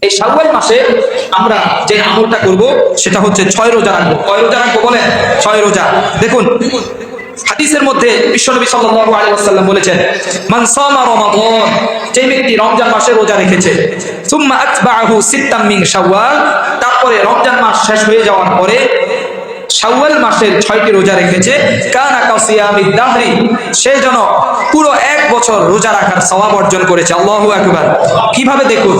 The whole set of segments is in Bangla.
এই শাওয়াল মাসে আমরা যে আমলটা করব সেটা হচ্ছে 6 রোজা রাখবো। কয় রোজা রাখবো বলেন? 6 রোজা। দেখুন হাদিসের মধ্যে বিশ্বনবী সাল্লাল্লাহু আলাইহি ওয়াসাল্লাম বলেছেন, মান সামা রমাদান, যে ব্যক্তি রমজান মাসে রোজা রেখেছে, সুম্মা আতবাহু সিত্তাম মিন শাওয়াল, তারপরে রমজান মাস শেষ হয়ে যাওয়ার পরে শাওয়াল মাসের 6টি রোজা রেখেছে, কানা কাসিয়ামিদ দাহরি, সে যেন পুরো 1 বছর রোজা রাখার সওয়াব অর্জন করেছে। আল্লাহু আকবার। কিভাবে? দেখুন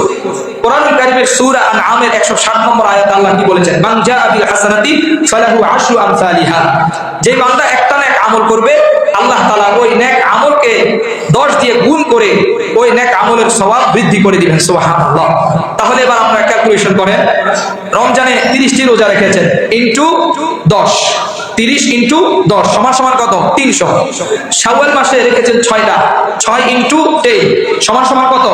কোরআনুল কারীমের সূরা আনআমের 160 নম্বর আয়াতে আল্লাহ কি বলেছেন, মান জাআ বিল হাসানাতি ফালাহু আশরু আমসালিহা, যে বান্দা একটা নেক আমল করবে আল্লাহ তাআলা ওই নেক আমলকে 10 দিয়ে গুণ করে ওই নেক আমলের সওয়াব বৃদ্ধি করে দিবেন। সুবহানাল্লাহ। তাহলে এবার আমরা ক্যালকুলেশন করেন, রমজানে 30টি রোজা রেখেছেন ইনটু 10, 30 ইনটু 10 সমান সমান কত? 300। শাওয়াল মাসে রেখেছেন 6টা, 6 ইনটু 10 সমান সমান কত?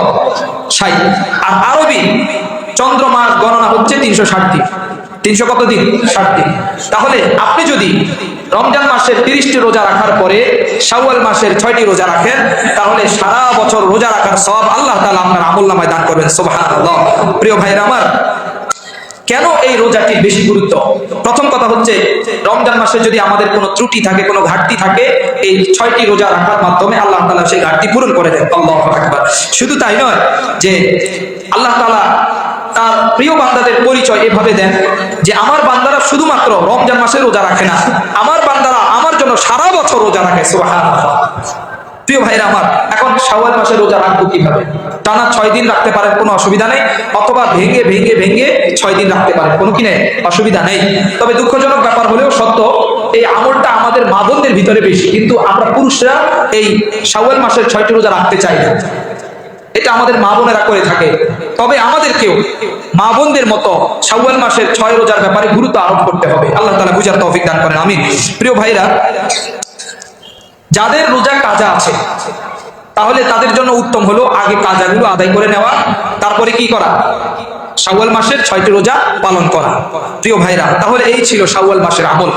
60। আর আরবি চন্দ্র মাস গণনা হচ্ছে 360 দিন। 300 কত দিন? 60 দিন। তাহলে আপনি যদি রমজান মাসের 30টি রোজা রাখার পরে শাওয়াল মাসের 6টি রোজা রাখেন, তাহলে সারা বছর রোজা রাখার সওয়াব আল্লাহ তাআলা আপনার আমলনামায় দান করবেন। সুবহানাল্লাহ। প্রিয় ভাইরা আমার, কেন এই রোজাটি বেশি গুরুত্ব? প্রথম কথা হচ্ছে, রমজান মাসে যদি আমাদের কোনো ত্রুটি থাকে, কোনো ঘাটতি থাকে, এই 6টি রোজা রাখার মাধ্যমে আল্লাহ তাআলা সেই ঘাটতি পূরণ করে দেন। আল্লাহু আকবার। শুধু তাই নয়, যে আল্লাহ তাআলা তার প্রিয় বান্দাদের পরিচয় এভাবে দেন যে আমার বান্দারা শুধুমাত্র রমজান মাসে রোজা রাখে না, আমার বান্দারা আমার জন্য সারা বছর রোজা রাখে। সুবহানাল্লাহ। প্রিয় ভাইরা আমার, এখন শাওয়াল মাসে রোজা রাখবো কিভাবে? টানা 6 দিন রাখতে পারেন, কোনো অসুবিধা নেই, অথবা ভেঙে ভেঙে ভেঙে 6 দিন রাখতে পারেন, কোনো কি নেই, অসুবিধা নেই। তবে দুঃখজনক ব্যাপার হলেও সত্য, এই আমলটা আমাদের মা বোনদের ভিতরে বেশি, কিন্তু আমরা পুরুষরা এই শাওয়াল মাসের 6টি রোজা রাখতে চাই না। এটা আমাদের মা বোনেরা করে থাকে। তবে আমাদেরকেও মা বোনদের মতো শাওয়াল মাসের 6 রোজার ব্যাপারে গুরুত্ব আরোপ করতে হবে। আল্লাহ তাআলা বুঝার তৌফিক দান করেন, আমিন। প্রিয় ভাইরা, যাদের রোজা কাজা আছে, তাহলে তাদের জন্য উত্তম হলো আগে কাজাগুলো আদায় করে নেওয়া, তারপরে কি করা? শাওয়াল মাসের 6টি রোজা পালন করা। প্রিয় ভাইরা, তাহলে এই ছিল শাওয়াল মাসের আমল।